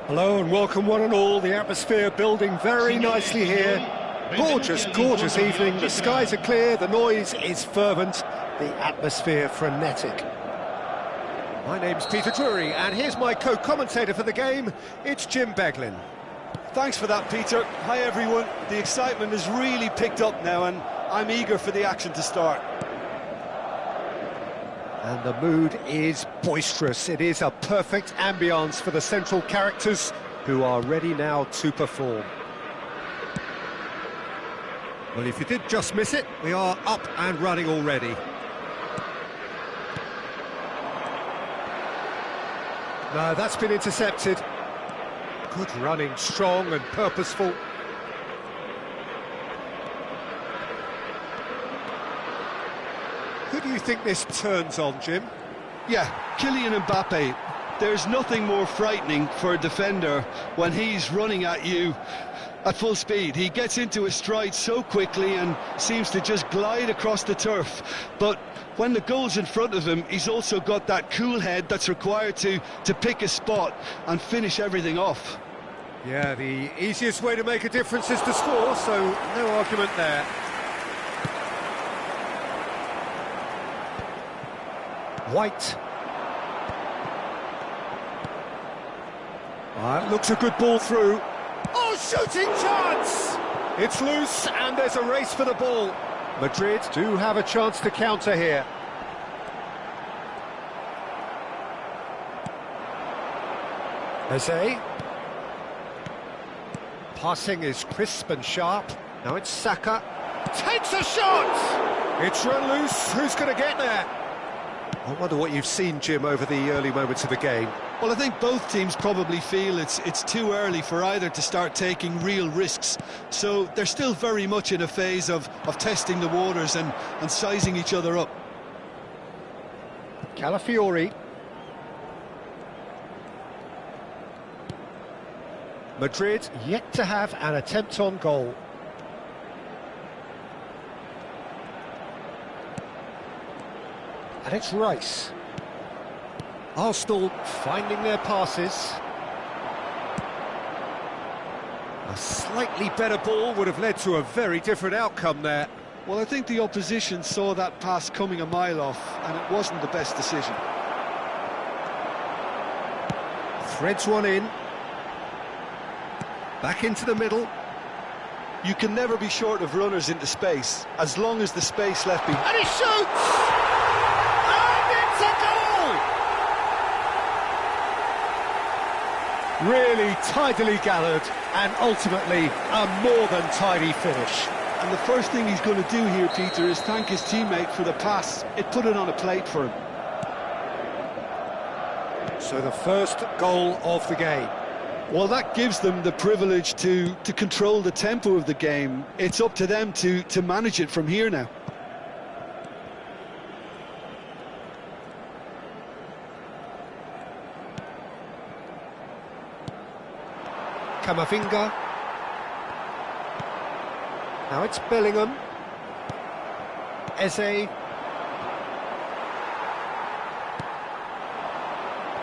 Hello and welcome one and all. The atmosphere building very nicely here. Gorgeous, gorgeous evening. The skies are clear, the noise is fervent, the atmosphere frenetic. My name's Peter Drury and here's my co-commentator for the game. It's Jim Beglin. Thanks for that, Peter. Hi everyone. The excitement has really picked up now and I'm eager for the action to start. And the mood is boisterous. It is a perfect ambience for the central characters who are ready now to perform. Well, if you did just miss it, we are up and running already. No, that's been intercepted. Good running, strong and purposeful. Who do you think this turns on, Jim? Yeah, Kylian Mbappe. There's nothing more frightening for a defender when he's running at you at full speed. He gets into his stride so quickly and seems to just glide across the turf. But when the goal's in front of him, he's also got that cool head that's required to pick a spot and finish everything off. Yeah, the easiest way to make a difference is to score, so no argument there. White. Looks a good ball through. Oh, shooting chance! It's loose and there's a race for the ball. Madrid do have a chance to counter here. Jose. Passing is crisp and sharp. Now it's Saka. Takes a shot! It's run loose. Who's going to get there? I wonder what you've seen, Jim, over the early moments of the game. Well, I think both teams probably feel it's too early for either to start taking real risks. So they're still very much in a phase of testing the waters and sizing each other up. Calafiori. Madrid yet to have an attempt on goal. And it's Rice. Arsenal finding their passes. A slightly better ball would have led to a very different outcome there. Well, I think the opposition saw that pass coming a mile off, and it wasn't the best decision. Threads one in. Back into the middle. You can never be short of runners into space, as long as the space left behind. And he shoots! Really tidily gathered and ultimately a more than tidy finish. And the first thing he's going to do here, Peter, is thank his teammate for the pass. It put it on a plate for him. So the first goal of the game. Well, that gives them the privilege to control the tempo of the game. It's up to them to manage it from here now. Camavinga. Now it's Bellingham. Eze.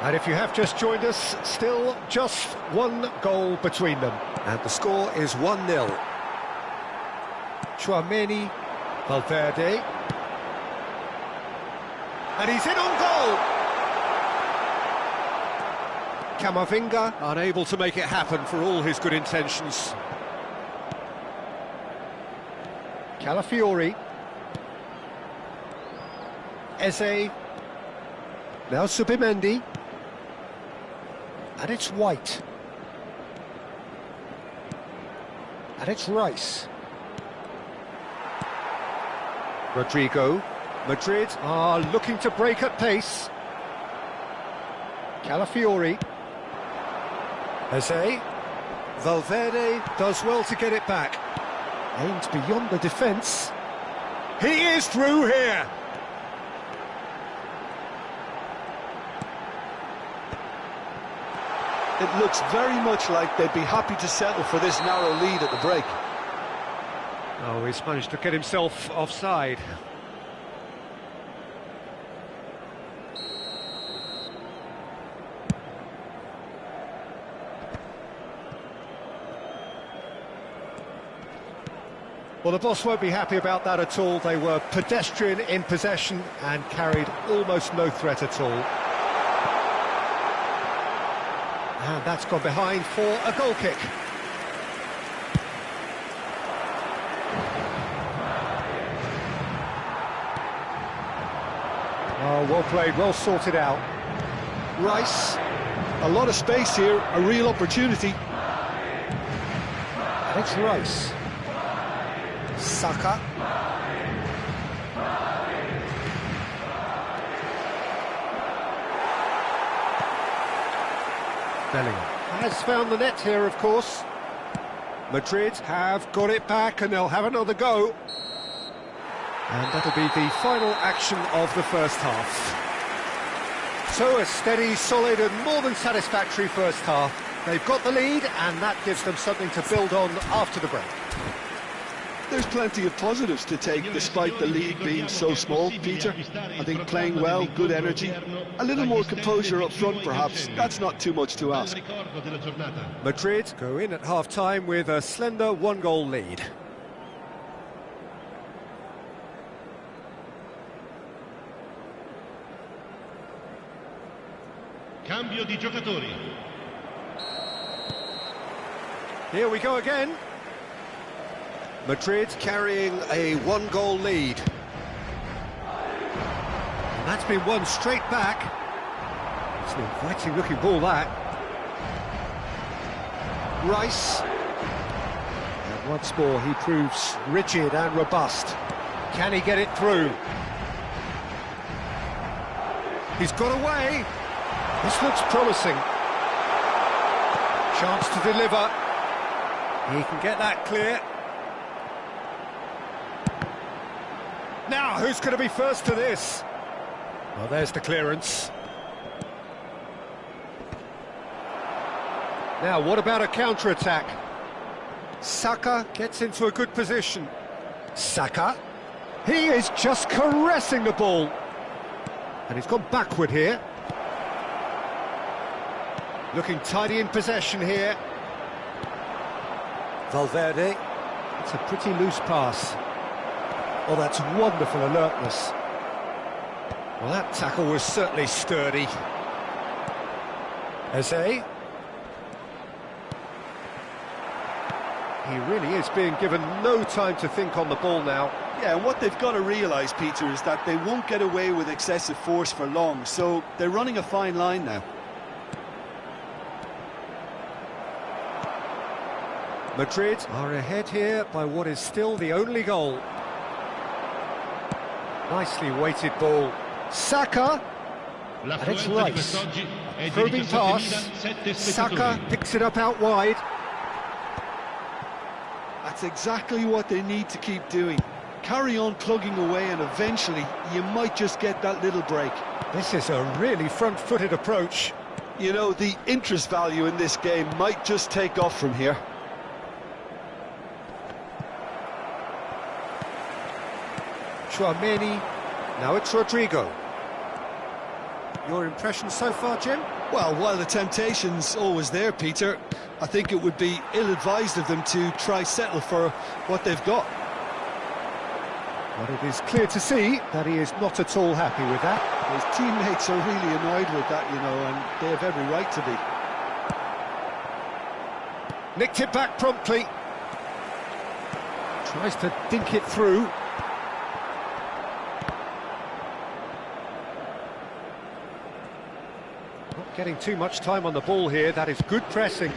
And if you have just joined us, still just one goal between them. And the score is 1-0. Chouameni, Valverde. And he's in on goal! Camavinga, unable to make it happen for all his good intentions. Calafiori. Eze. Now Subimendi. And it's White. And it's Rice. Rodrigo. Madrid are looking to break at pace. Calafiori. Jose. Valverde does well to get it back. Aims beyond the defence. He is through here. It looks very much like they'd be happy to settle for this narrow lead at the break. Oh, he's managed to get himself offside. Well, the boss won't be happy about that at all. They were pedestrian in possession and carried almost no threat at all. And that's gone behind for a goal kick. Oh, well played, well sorted out. Rice, a lot of space here, a real opportunity. And it's Rice. Saka. Bellingham has found the net here, of course. Madrid have got it back and they'll have another go. And that'll be the final action of the first half. So a steady, solid and more than satisfactory first half. They've got the lead and that gives them something to build on after the break. There's plenty of positives to take despite the lead being so small, Peter. I think playing well, good energy, a little more composure up front perhaps, that's not too much to ask. Madrid go in at half-time with a slender one-goal lead. Cambio di giocatori. Here we go again. Madrid carrying a one-goal lead. And that's been won straight back. It's an inviting-looking ball, that. Rice. And once more, he proves rigid and robust. Can he get it through? He's got away. This looks promising. Chance to deliver. He can get that clear. Now, who's going to be first to this? Well, there's the clearance. Now, what about a counter-attack? Saka gets into a good position. Saka. He is just caressing the ball. And he's gone backward here. Looking tidy in possession here. Valverde. It's a pretty loose pass. Oh, that's wonderful alertness. Well, that tackle was certainly sturdy. Eze. He really is being given no time to think on the ball now. Yeah, and what they've got to realise, Peter, is that they won't get away with excessive force for long, so they're running a fine line now. Madrid are ahead here by what is still the only goal. Nicely weighted ball. Saka. And it's Rice. Probing pass. Saka picks it up out wide. That's exactly what they need to keep doing. Carry on plugging away and eventually you might just get that little break. This is a really front-footed approach. You know, the interest value in this game might just take off from here. Tchouaméni. Now it's Rodrigo. Your impression so far, Jim? Well, while the temptation's always there, Peter, I think it would be ill-advised of them to try settle for what they've got. But it is clear to see that he is not at all happy with that. His teammates are really annoyed with that, you know, and they have every right to be. Nicked it back promptly. Tries to dink it through. Not getting too much time on the ball here. That is good pressing.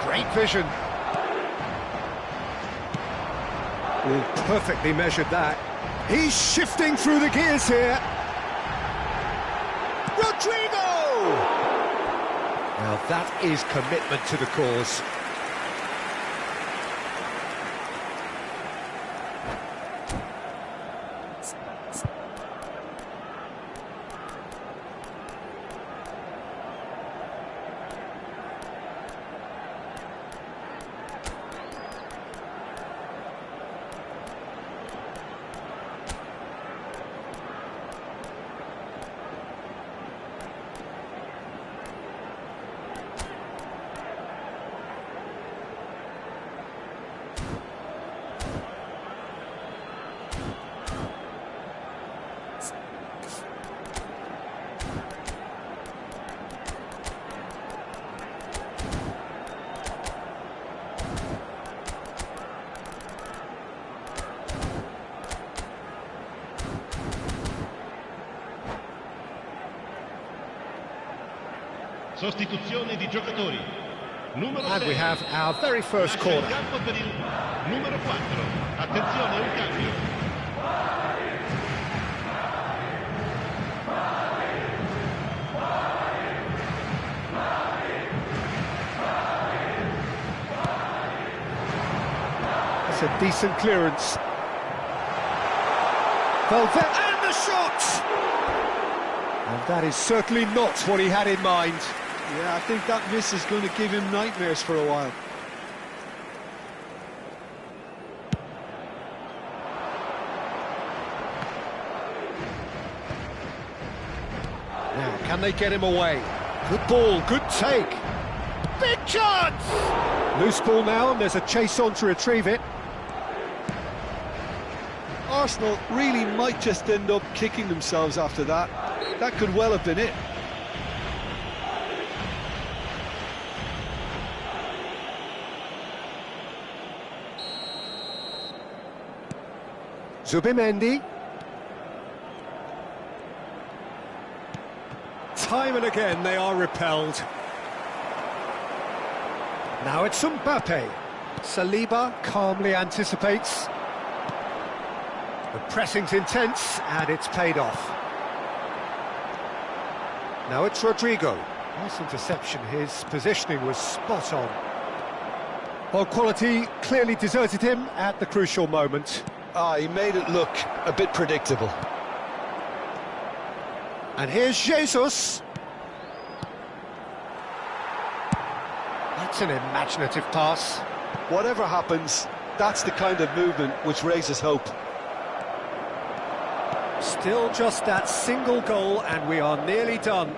Great vision. Oh, perfectly measured that. He's shifting through the gears here. Rodrigo! Now that is commitment to the cause. Sostituzione di giocatori. Numero And 6. we have our very first Lascia il corner. campo per il numero 4. Attenzione, un cambio. That's a decent clearance. Velvet and the shot! And that is certainly not what he had in mind. Yeah, I think that miss is going to give him nightmares for a while. Now, can they get him away? Good ball, good take. Big chance! Loose ball now, and there's a chase on to retrieve it. Arsenal really might just end up kicking themselves after that. That could well have been it. Zubimendi. Time and again they are repelled. Now it's Mbappe. Saliba calmly anticipates. The pressing's intense and it's paid off. Now it's Rodrigo. Nice interception, his positioning was spot on. Well, quality clearly deserted him at the crucial moment. He made it look a bit predictable. And here's Jesus. That's an imaginative pass. Whatever happens, that's the kind of movement which raises hope. Still just that single goal and we are nearly done.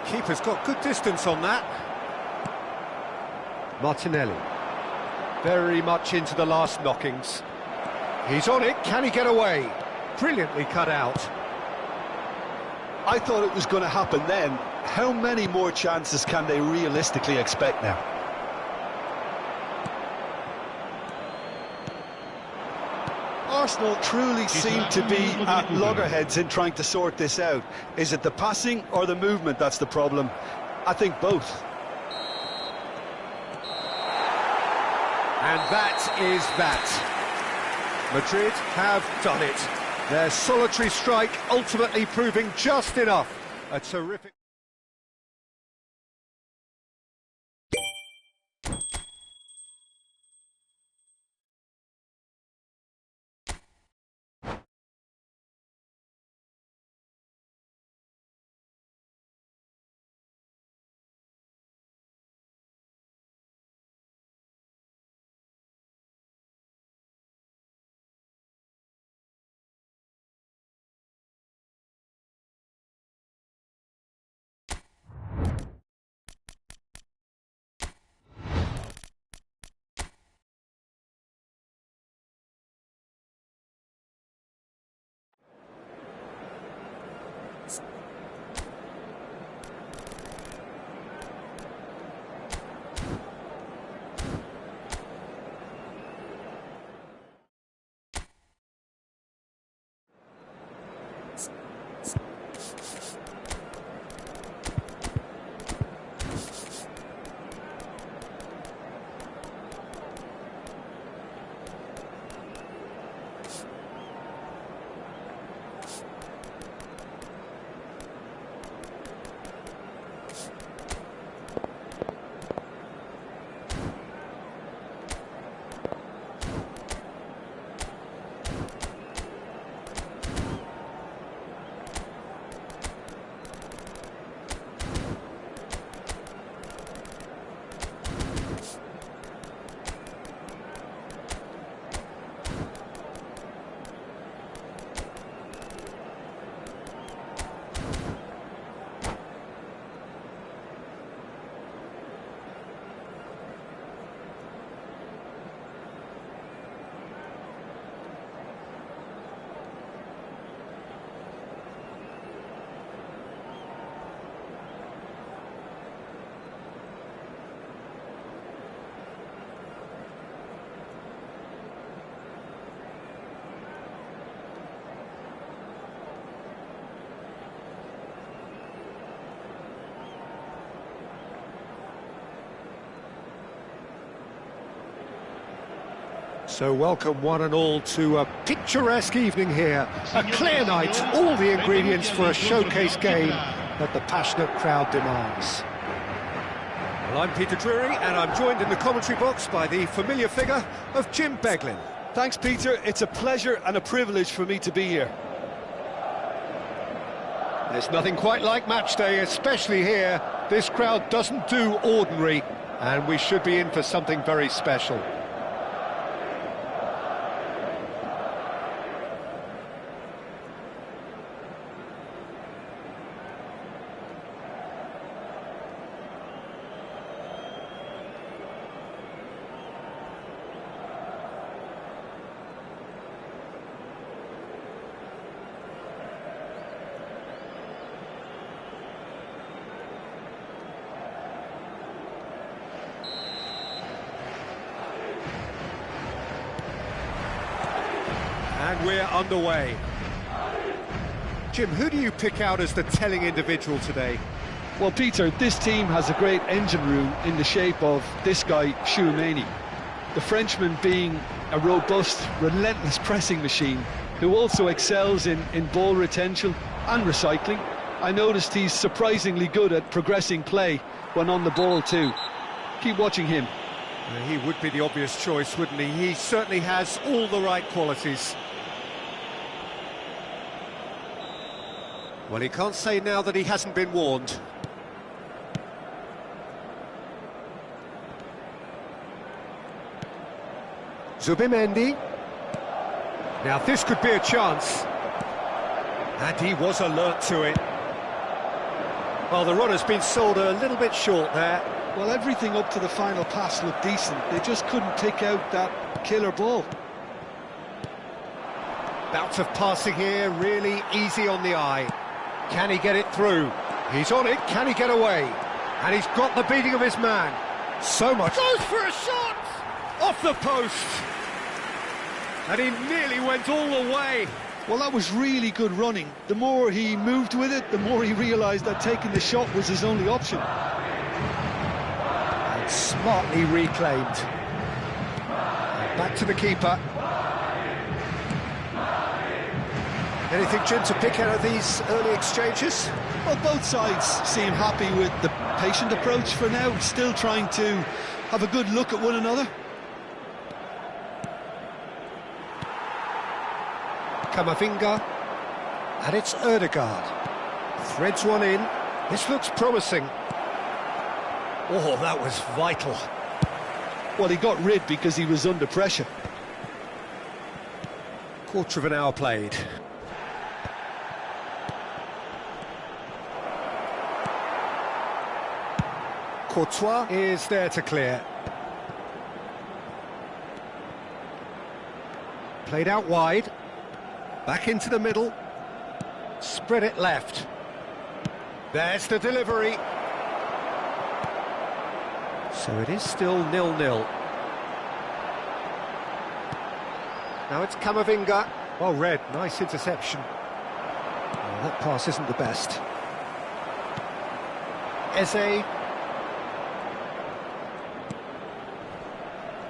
Keeper's got good distance on that. Martinelli. Very much into the last knockings. He's on it, can he get away? Brilliantly cut out. I thought it was going to happen then. How many more chances can they realistically expect now? Arsenal truly seem to be at loggerheads in trying to sort this out. Is it the passing or the movement that's the problem? I think both. And that is that. Madrid have done it. Their solitary strike ultimately proving just enough. A terrific... So welcome one and all to a picturesque evening here. A clear night, all the ingredients for a showcase game that the passionate crowd demands. Well, I'm Peter Drury, and I'm joined in the commentary box by the familiar figure of Jim Beglin. Thanks, Peter. It's a pleasure and a privilege for me to be here. There's nothing quite like match day, especially here. This crowd doesn't do ordinary, and we should be in for something very special. And we're underway. Jim, who do you pick out as the telling individual today? Well, Peter, this team has a great engine room in the shape of this guy, aMinh. The Frenchman being a robust, relentless pressing machine who also excels in ball retention and recycling. I noticed he's surprisingly good at progressing play when on the ball too. Keep watching him. He would be the obvious choice, wouldn't he? He certainly has all the right qualities. Well, he can't say now that he hasn't been warned. Zubimendi. Now this could be a chance. And he was alert to it. Well, the run has been sold a little bit short there. Well, everything up to the final pass looked decent. They just couldn't pick out that killer ball. Bouts of passing here, really easy on the eye. Can he get it through? He's on it, can he get away? And he's got the beating of his man. So much. Goes for a shot! Off the post! And he nearly went all the way. Well, that was really good running. The more he moved with it, the more he realised that taking the shot was his only option. And smartly reclaimed. And back to the keeper. Anything, Jim, to pick out of these early exchanges? Well, both sides seem happy with the patient approach for now, still trying to have a good look at one another. Camavinga, and it's Ødegaard. Threads one in. This looks promising. Oh, that was vital. Well, he got rid because he was under pressure. Quarter of an hour played. Courtois is there to clear. Played out wide. Back into the middle. Spread it left. There's the delivery. So it is still 0-0. Now it's Camavinga. Well read, nice interception. Oh, that pass isn't the best. Eze.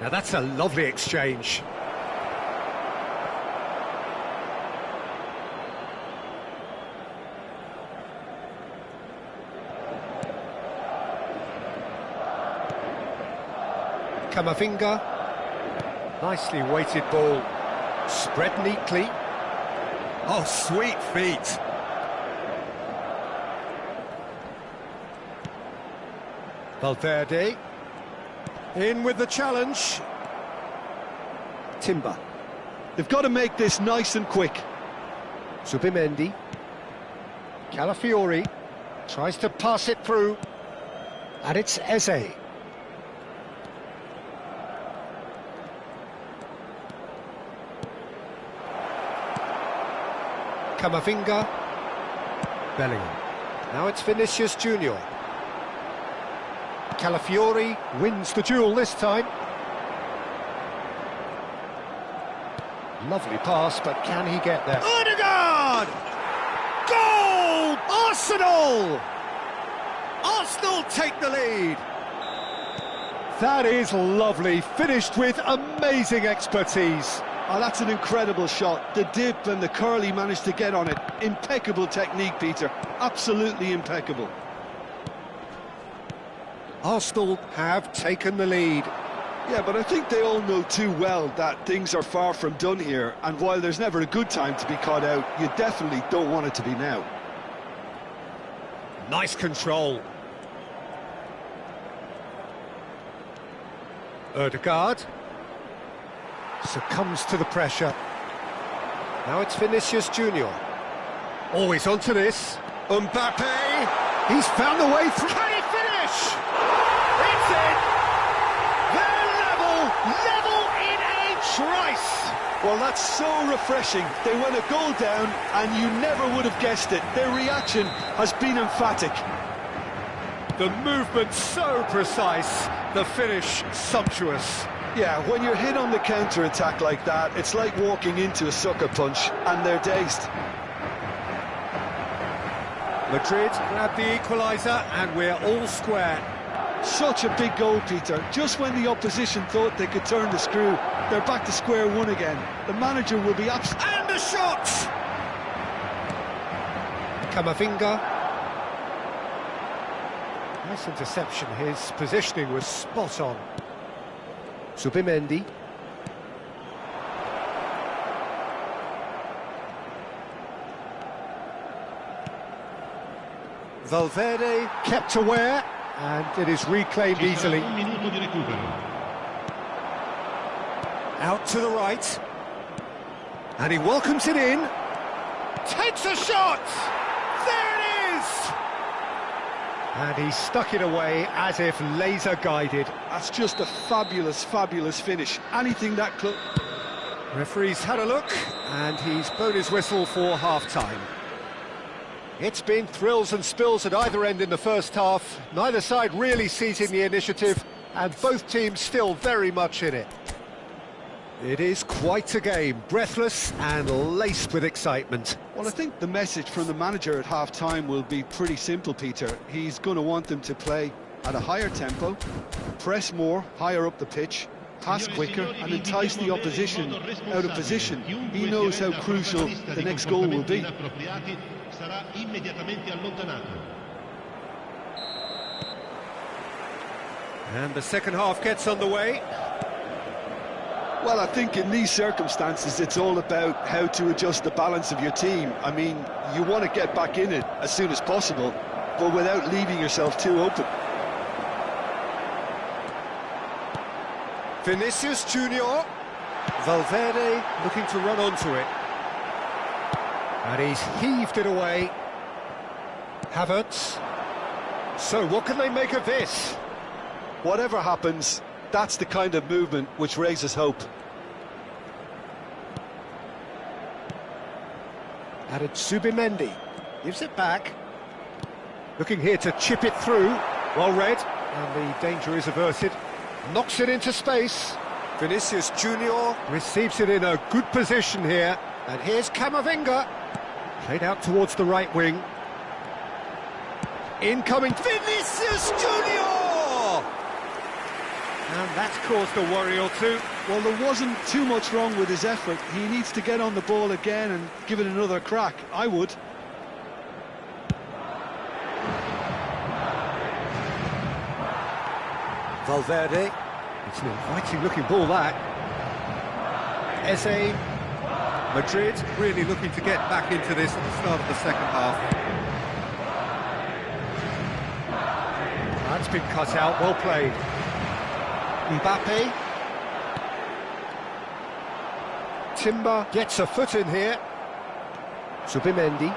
Now that's a lovely exchange. Camavinga. Nicely weighted ball. Spread neatly. Oh, sweet feet. Valverde. In with the challenge. Timber. They've got to make this nice and quick. Zubimendi. Calafiori. Tries to pass it through. And it's Eze. Camavinga. Bellingham. Now it's Vinicius Junior. Calafiori wins the duel this time. Lovely pass, but can he get there? Ødegaard! Goal! Arsenal! Arsenal take the lead. That is lovely, finished with amazing expertise. Oh, that's an incredible shot. The dip and the curl he managed to get on it. Impeccable technique, Peter. Absolutely impeccable. Arsenal have taken the lead. Yeah, but I think they all know too well that things are far from done here, and while there's never a good time to be caught out, you definitely don't want it to be now. Nice control. Ødegaard succumbs to the pressure. Now it's Vinicius Junior. Always onto this. Mbappe. He's found a way through. Can he finish? It's in. They're level in a trice. Well, that's so refreshing. They went a goal down, and you never would have guessed it. Their reaction has been emphatic. The movement so precise, the finish sumptuous. Yeah, when you're hit on the counter-attack like that, it's like walking into a sucker punch, and they're dazed. Madrid grab the equaliser, and we're all square. Such a big goal, Peter. Just when the opposition thought they could turn the screw, they're back to square one again. The manager will be absolutely... And the shot! Camavinga. Nice interception. His positioning was spot on. Zubimendi. Valverde kept aware, and it is reclaimed easily. Out to the right. And he welcomes it in. Takes a shot! There it is! And he stuck it away as if laser-guided. That's just a fabulous, fabulous finish. Anything that close... Referee's had a look, and he's blown his whistle for half-time. It's been thrills and spills at either end in the first half. Neither side really seizing the initiative, and both teams still very much in it. It is quite a game, breathless and laced with excitement. Well, I think the message from the manager at half-time will be pretty simple, Peter. He's going to want them to play at a higher tempo, press more, higher up the pitch, pass quicker and entice the opposition out of position. He knows how crucial the next goal will be. And the second half gets underway. Well, I think in these circumstances, it's all about how to adjust the balance of your team. I mean, you want to get back in it as soon as possible, but without leaving yourself too open. Vinicius Junior. Valverde looking to run onto it. And he's heaved it away. Havertz. So what can they make of this? Whatever happens, that's the kind of movement which raises hope. Added Zubimendi. Gives it back. Looking here to chip it through. Well read. And the danger is averted. Knocks it into space. Vinicius Junior receives it in a good position here. And here's Camavinga. Played out towards the right wing. Incoming Vinicius Junior! And that's caused a worry or two. Well, there wasn't too much wrong with his effort. He needs to get on the ball again and give it another crack. I would. Valverde. It's an inviting-looking ball, that. Eze. Madrid really looking to get back into this at the start of the second half. That's been cut out, well played. Mbappe. Timber gets a foot in here. Zubimendi.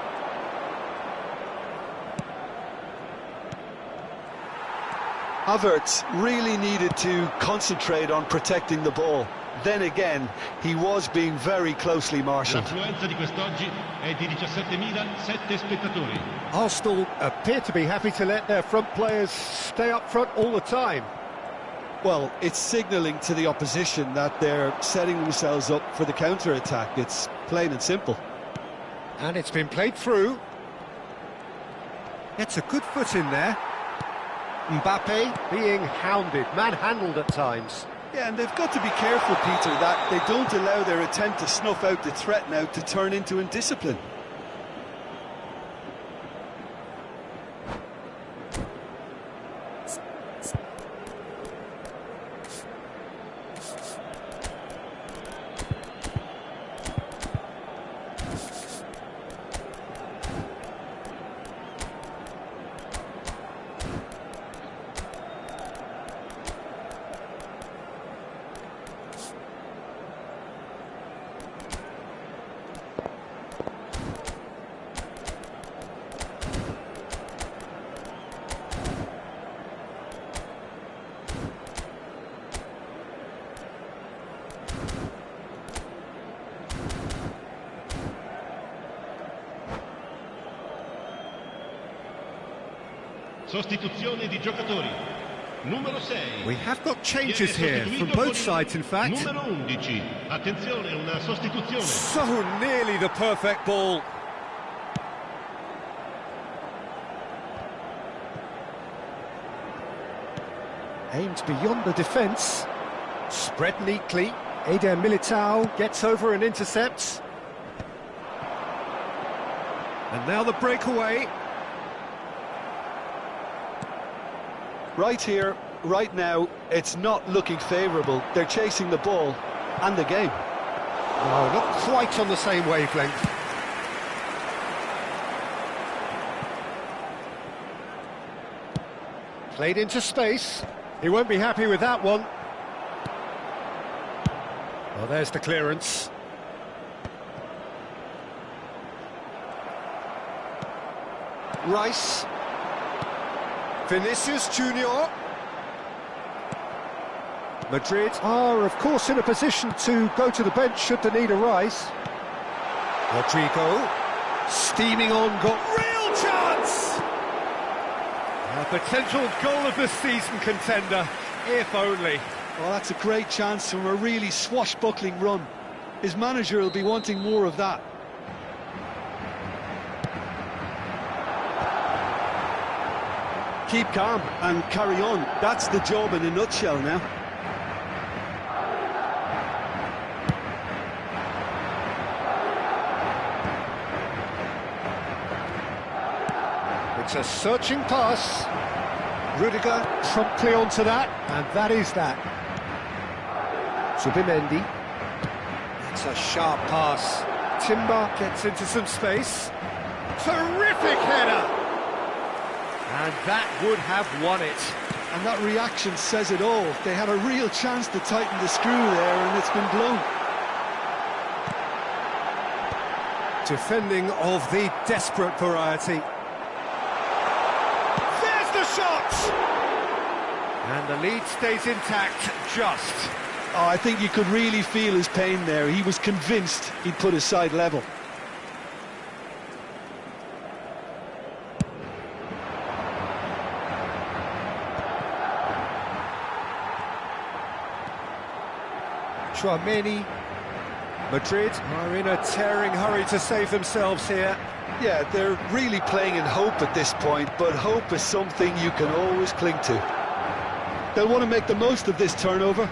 Havertz really needed to concentrate on protecting the ball. Then again, he was being very closely marshalled. L'affluenza di quest'oggi è di 17.007 spettatori. Arsenal appear to be happy to let their front players stay up front all the time. Well, it's signalling to the opposition that they're setting themselves up for the counter-attack. It's plain and simple. And it's been played through. Gets a good foot in there. Mbappe being hounded, manhandled at times. Yeah, and they've got to be careful, Peter, that they don't allow their attempt to snuff out the threat now to turn into indiscipline. Sostituzione di giocatori. Numero 6. We have got changes here from both sides, in fact. Numero 11. Attenzione, una sostituzione. So nearly the perfect ball. Aimed beyond the defence. Spread neatly. Eder Militao gets over and intercepts. And now the breakaway. Right here, right now, it's not looking favourable. They're chasing the ball and the game. No, not quite on the same wavelength. Played into space. He won't be happy with that one. Well, there's the clearance. Rice. Vinicius Junior. Madrid are, of course, in a position to go to the bench should the need arise. Rodrigo, steaming on, got real chance! A potential goal of the season contender, if only. Well, that's a great chance from a really swashbuckling run. His manager will be wanting more of that. Keep calm and carry on. That's the job in a nutshell now. It's a searching pass. Rudiger promptly onto that, and that is that. Zubimendi. It's a sharp pass. Timber gets into some space. Terrific header! And that would have won it. And that reaction says it all. They had a real chance to tighten the screw there, and it's been blown. Defending of the desperate variety. There's the shot! And the lead stays intact, just. Oh, I think you could really feel his pain there. He was convinced he'd put his side level. Chouameni. Madrid are in a tearing hurry to save themselves here. Yeah, they're really playing in hope at this point, but hope is something you can always cling to. They'll want to make the most of this turnover.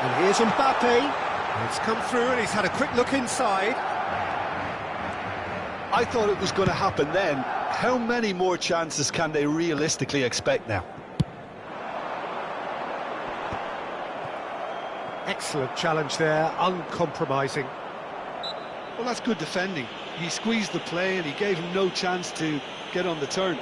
And here's Mbappe. It's come through and he's had a quick look inside. I thought it was going to happen then. How many more chances can they realistically expect now? Excellent challenge there, uncompromising. Well, that's good defending. He squeezed the play and he gave him no chance to get on the turn.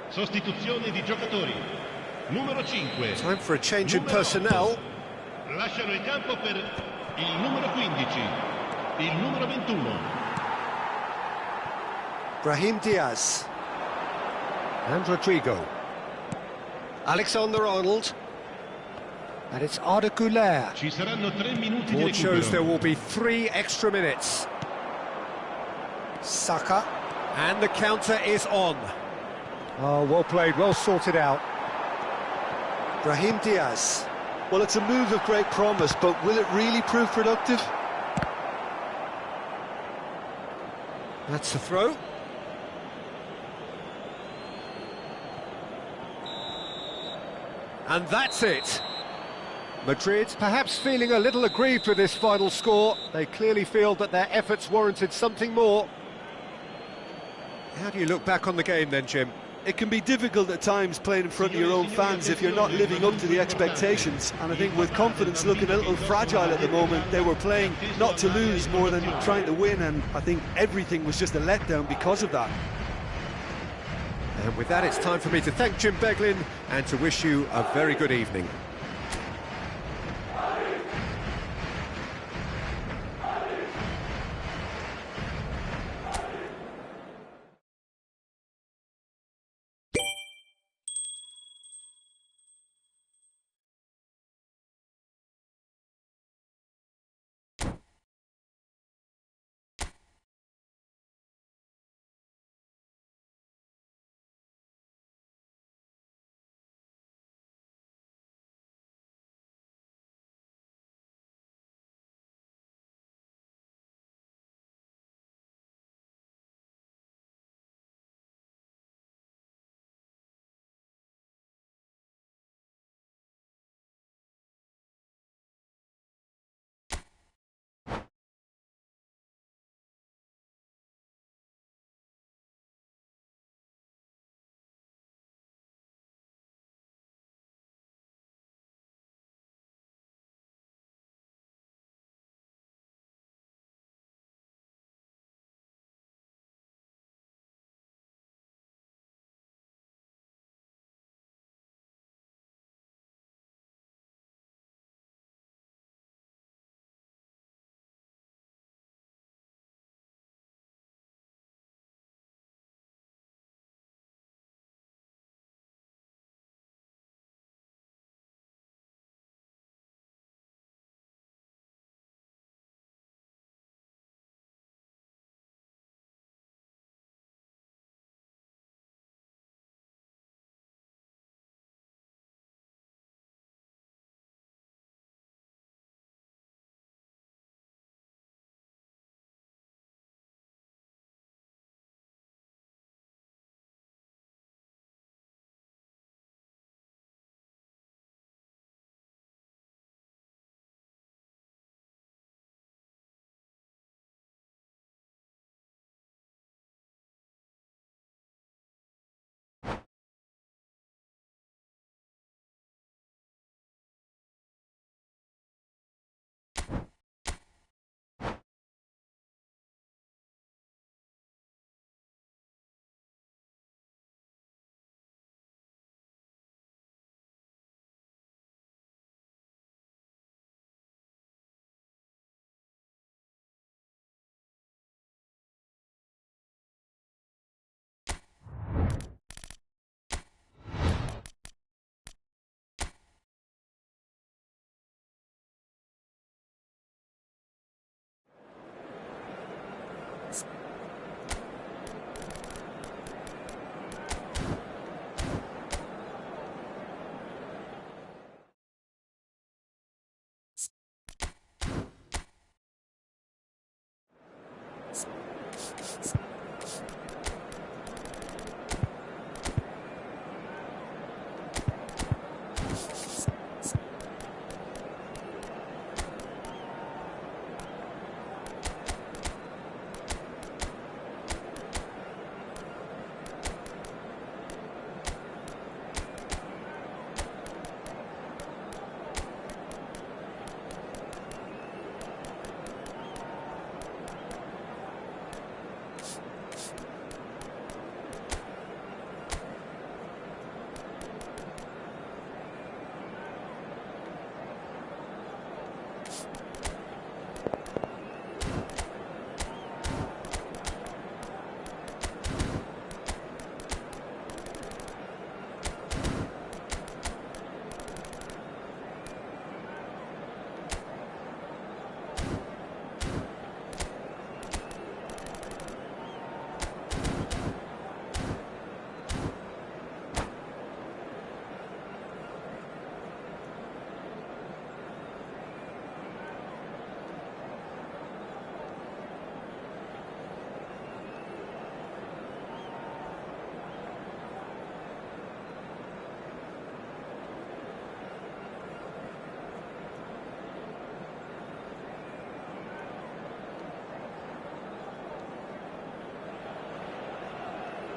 Sostituzione di giocatori. Numero 5. Time for a change in personnel. lasciano il campo per il numero 15, il numero 21. Brahim Diaz. And Rodrigo. Alexander-Arnold. And it's Arda Güler. Ci saranno 3 minuti di Board shows there recupero. will be 3 extra minutes. Saka. And the counter is on. Oh, well played, well sorted out. Brahim Diaz. Well, it's a move of great promise, but will it really prove productive? That's the throw. And that's it. Madrid perhaps feeling a little aggrieved with this final score. They clearly feel that their efforts warranted something more. How do you look back on the game then, Jim? It can be difficult at times playing in front of your own fans if you're not living up to the expectations. And I think with confidence looking a little fragile at the moment, they were playing not to lose more than trying to win, and I think everything was just a letdown because of that. And with that, it's time for me to thank Jim Beglin and to wish you a very good evening.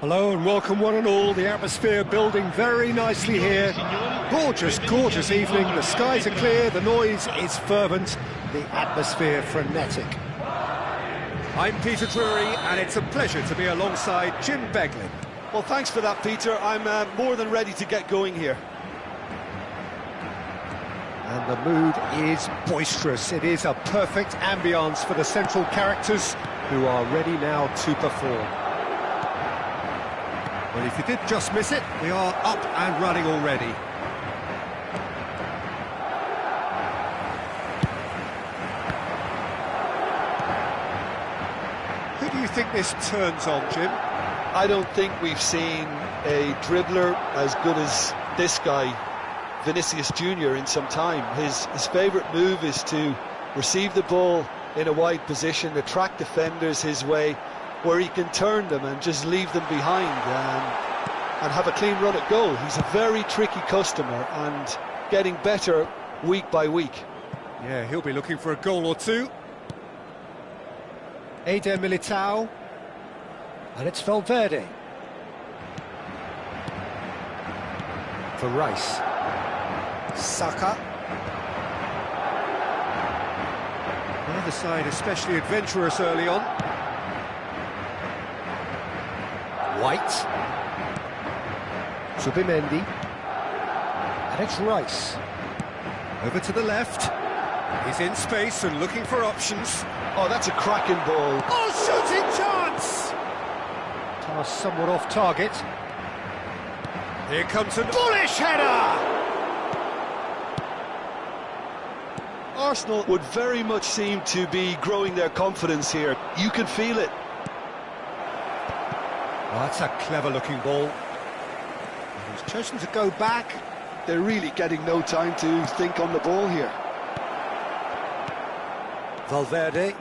Hello and welcome one and all. The atmosphere building very nicely here. Gorgeous, gorgeous evening. The skies are clear, the noise is fervent, the atmosphere frenetic. I'm Peter Drury, and it's a pleasure to be alongside Jim Beglin. Well, thanks for that, Peter. I'm more than ready to get going here. And the mood is boisterous. It is a perfect ambience for the central characters who are ready now to perform. Well, if you did just miss it, we are up and running already. Who do you think this turns on, Jim? I don't think we've seen a dribbler as good as this guy, Vinicius Jr., in some time. His favourite move is to receive the ball in a wide position, attract defenders his way, where he can turn them and just leave them behind and have a clean run at goal. He's a very tricky customer and getting better week by week. Yeah, he'll be looking for a goal or two. Eder Militao. And it's Valverde. For Rice. Saka. Neither side especially adventurous early on. White. Subimendi. And it's Rice. Over to the left. He's in space and looking for options. Oh, that's a cracking ball. Oh, shooting chance! Pass somewhat off target. Here comes a bullish header! Arsenal would very much seem to be growing their confidence here. You can feel it. Oh, that's a clever-looking ball. He's chosen to go back. They're really getting no time to think on the ball here. Valverde.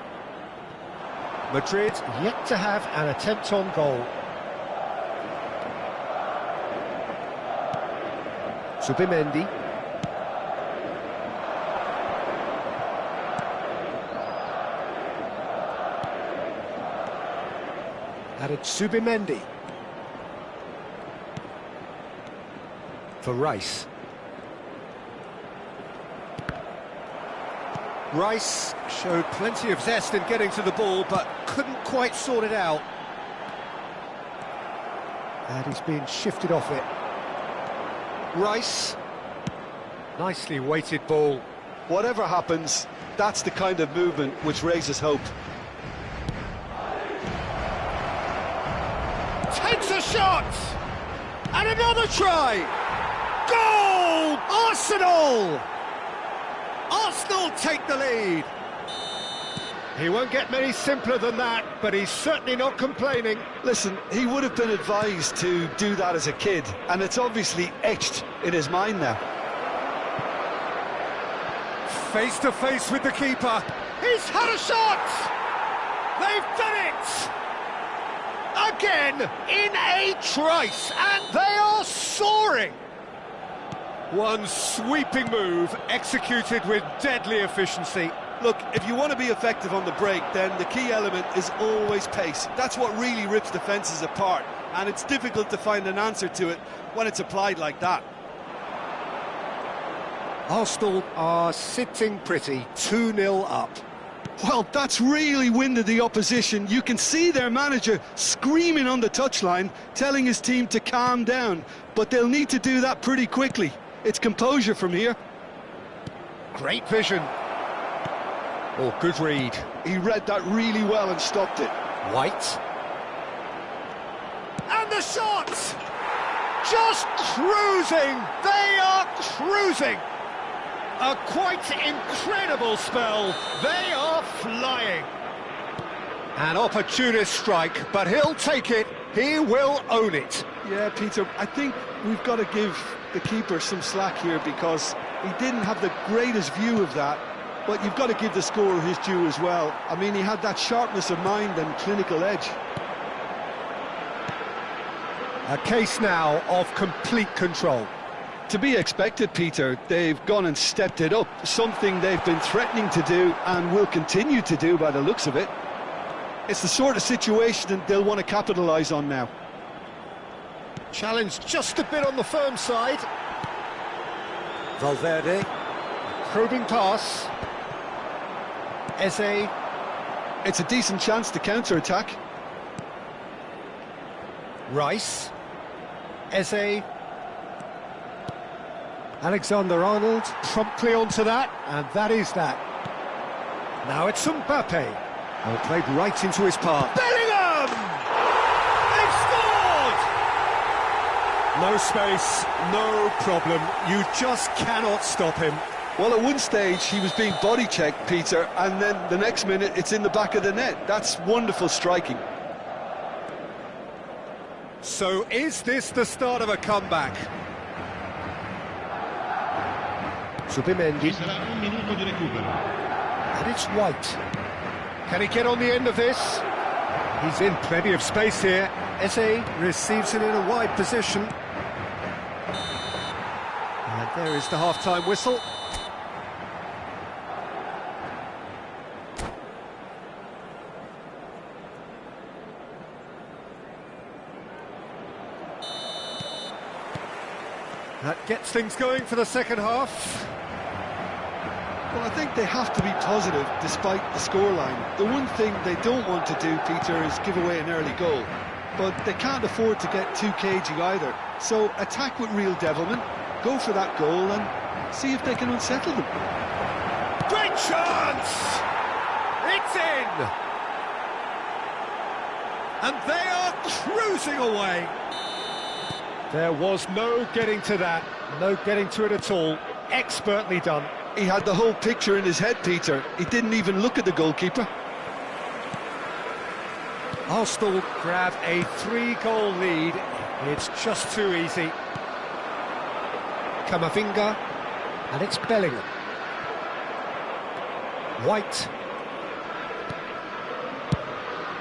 Madrid yet to have an attempt on goal. Subimendi. And it's Subimendi. For Rice. Rice showed plenty of zest in getting to the ball, but couldn't quite sort it out. And he's being shifted off it. Rice. Nicely weighted ball. Whatever happens, that's the kind of movement which raises hope. Takes a shot! And another try! Goal! Arsenal! Arsenal take the lead. He won't get many simpler than that, but he's certainly not complaining. Listen, he would have been advised to do that as a kid, and it's obviously etched in his mind now. Face to face with the keeper. He's had a shot! They've done it! Again, in a trice, and they are soaring! One sweeping move, executed with deadly efficiency. Look, if you want to be effective on the break, then the key element is always pace. That's what really rips defences apart, and it's difficult to find an answer to it when it's applied like that. Arsenal are sitting pretty, 2-0 up. Well, that's really winded the opposition. You can see their manager screaming on the touchline, telling his team to calm down, but they'll need to do that pretty quickly. It's composure from here. Great vision. Oh, good read. He read that really well and stopped it. White. And the shot! Just cruising! They are cruising! A quite incredible spell. They are flying. An opportunist strike, but he'll take it. He will own it. Yeah, Peter, I think we've got to give the keeper some slack here because he didn't have the greatest view of that, but you've got to give the scorer his due as well. I mean, he had that sharpness of mind and clinical edge. A case now of complete control. To be expected, Peter. They've gone and stepped it up, something they've been threatening to do and will continue to do by the looks of it. It's the sort of situation that they'll want to capitalise on now. Challenged just a bit on the firm side. Valverde. Probing pass. Eze. It's a decent chance to counter-attack. Rice. Eze. Alexander-Arnold promptly onto that, and that is that. Now it's Mbappe. Oh, played right into his path. Bellingham! They've scored! No space, no problem. You just cannot stop him. Well, at one stage he was being body-checked, Peter, and then the next minute it's in the back of the net. That's wonderful striking. So is this the start of a comeback? Subimendi. Ci sarà un minuto di recupero. And it's White. Can he get on the end of this? He's in plenty of space here. Eze receives it in a wide position. And there is the half-time whistle. That gets things going for the second half. Well, I think they have to be positive despite the scoreline. The one thing they don't want to do, Peter, is give away an early goal. But they can't afford to get too cagey either. So attack with real devilment, go for that goal and see if they can unsettle them. Great chance! It's in! And they are cruising away. There was no getting to that, no getting to it at all. Expertly done. He had the whole picture in his head, Peter. He didn't even look at the goalkeeper. Arsenal grab a 3-goal lead. It's just too easy. Camavinga, and it's Bellingham. White.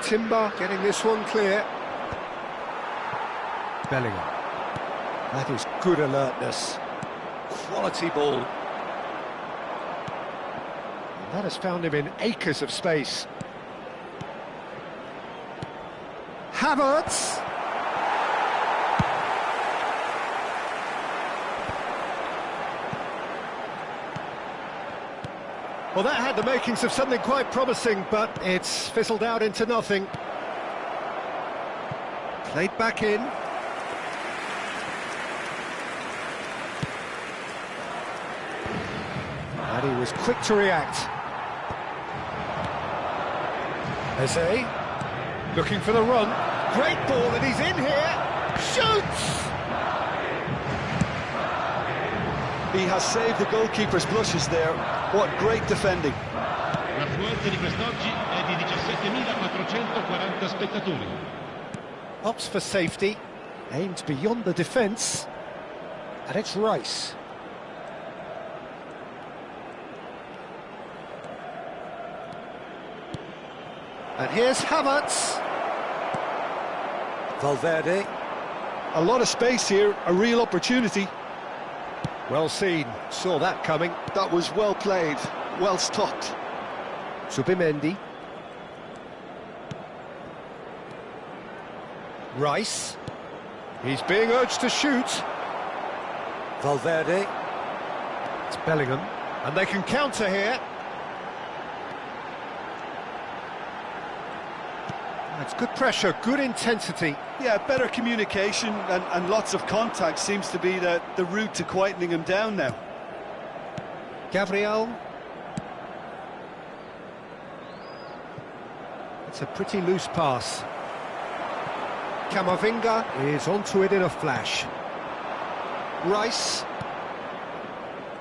Timber getting this one clear. Bellingham. That is good alertness. Quality ball. And that has found him in acres of space. Havertz. Well, that had the makings of something quite promising, but it's fizzled out into nothing. Played back in. And he was quick to react. Eze, looking for the run. Great ball, and he's in here. Shoots! He has saved the goalkeeper's blushes there. What great defending. L'affluenza di quest'oggi è di 17.440 spettatori. Opts for safety, aimed beyond the defence, and it's Rice. And here's Havertz. Valverde. A lot of space here, a real opportunity. Well seen, saw that coming. That was well played, well stopped. Subimendi. Rice. He's being urged to shoot. Valverde. It's Bellingham. And they can counter here. That's good pressure, good intensity. Yeah, better communication and lots of contact seems to be the route to quietening him down now. Gabriel. It's a pretty loose pass. Camavinga is onto it in a flash. Rice.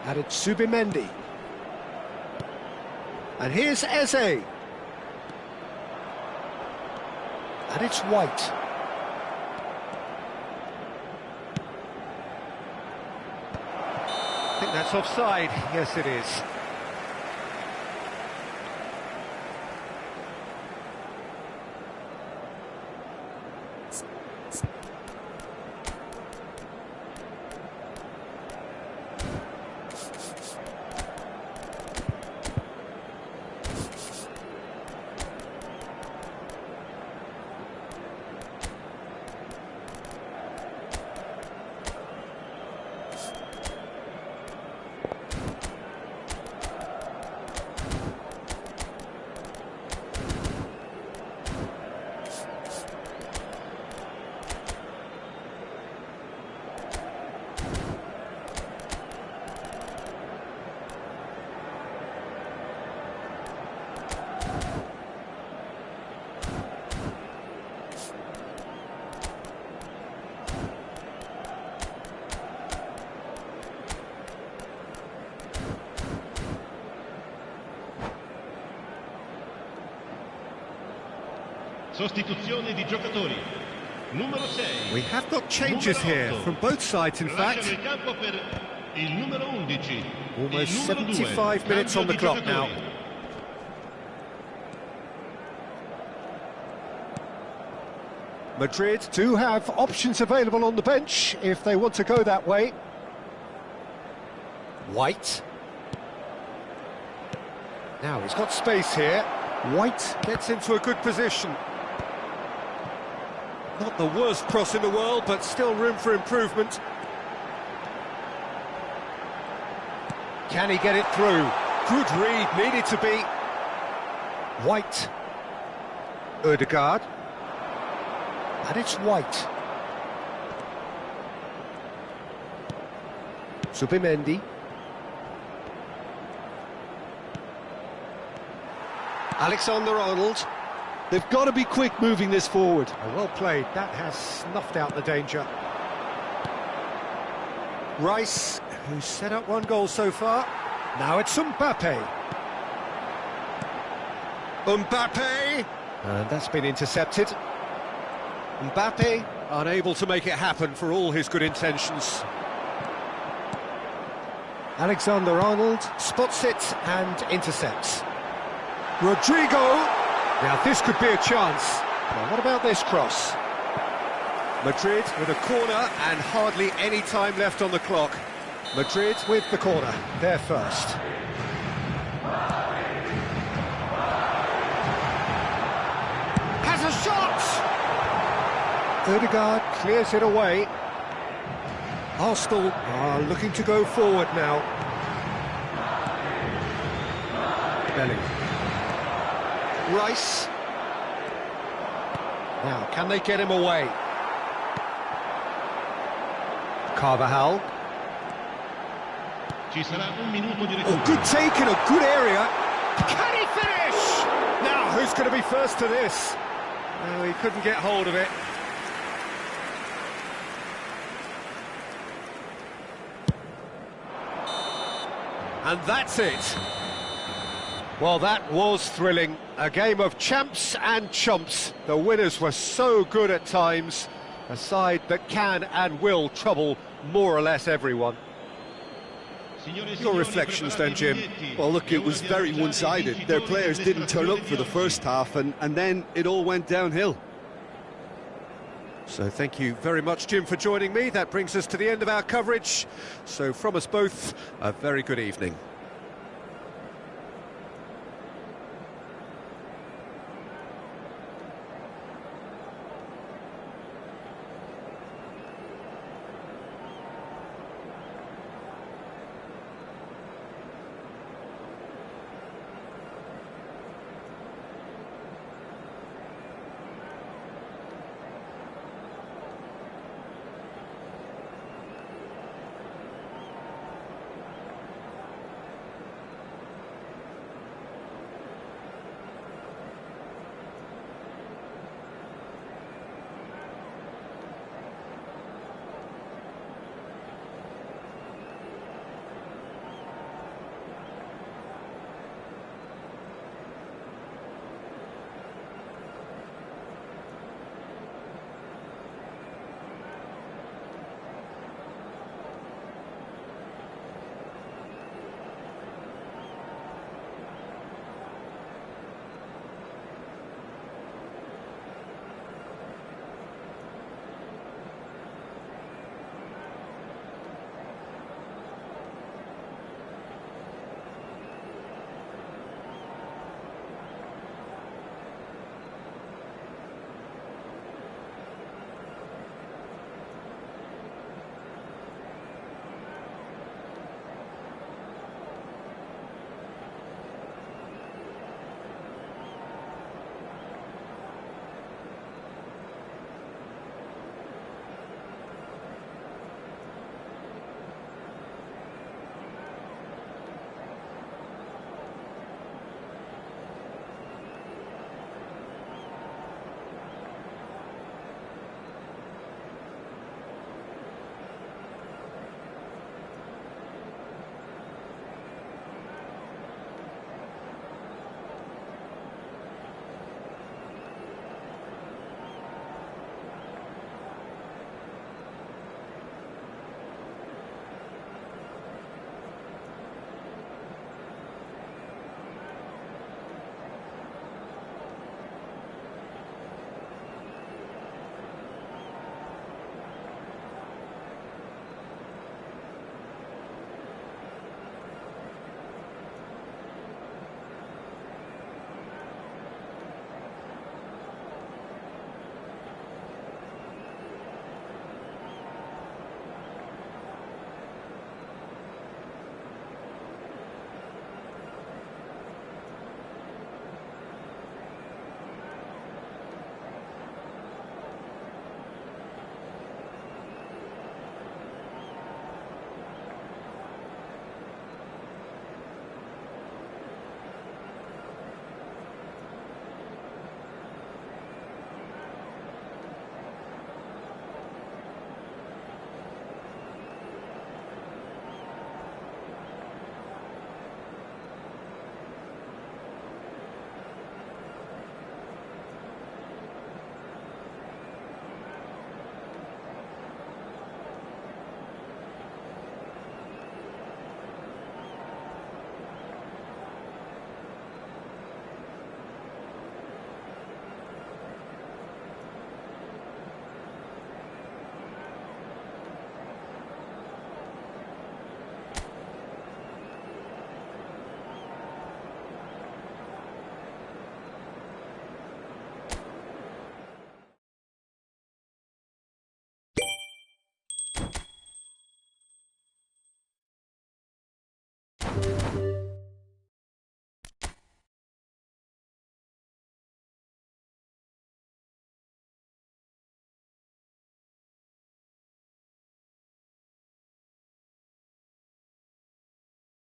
And it's Subimendi. And here's Eze. And it's White. I think that's offside. Yes, it is. Sostituzione di giocatori. Numero 6. We have got changes here from both sides, in fact. Lasciano il campo per il numero 11. Almost Il numero 2. 75 minutes on the Cambio clock di now. giocatori. Madrid do have options available on the bench if they want to go that way. White. Now he's got space here. White gets into a good position. Not the worst cross in the world, but still room for improvement. Can he get it through? Good read, needed to be. White. Ødegaard. And it's White. Subimendi. Alexander-Arnold. They've got to be quick moving this forward. Oh, well played, that has snuffed out the danger. Rice, who's set up one goal so far. Now it's Mbappe. Mbappe! And that's been intercepted. Mbappe unable to make it happen for all his good intentions. Alexander-Arnold spots it and intercepts. Rodrigo! Now this could be a chance. Well, what about this cross? Madrid with a corner and hardly any time left on the clock. Madrid with the corner, they're first. Has a shot! Ødegaard clears it away. Arsenal are looking to go forward now. Belling. Rice. Now, can they get him away? Carvajal. Ci sarà un minuto di Oh, recupero. good take in a good area. Can he finish? Now, who's going to be first to this? Oh, he couldn't get hold of it. And that's it. Well, that was thrilling. A game of champs and chumps. The winners were so good at times. A side that can and will trouble more or less everyone. Your reflections then, Jim? Well, look, it was very one-sided. Their players didn't turn up for the first half, and then it all went downhill. So thank you very much, Jim, for joining me. That brings us to the end of our coverage. So from us both, a very good evening.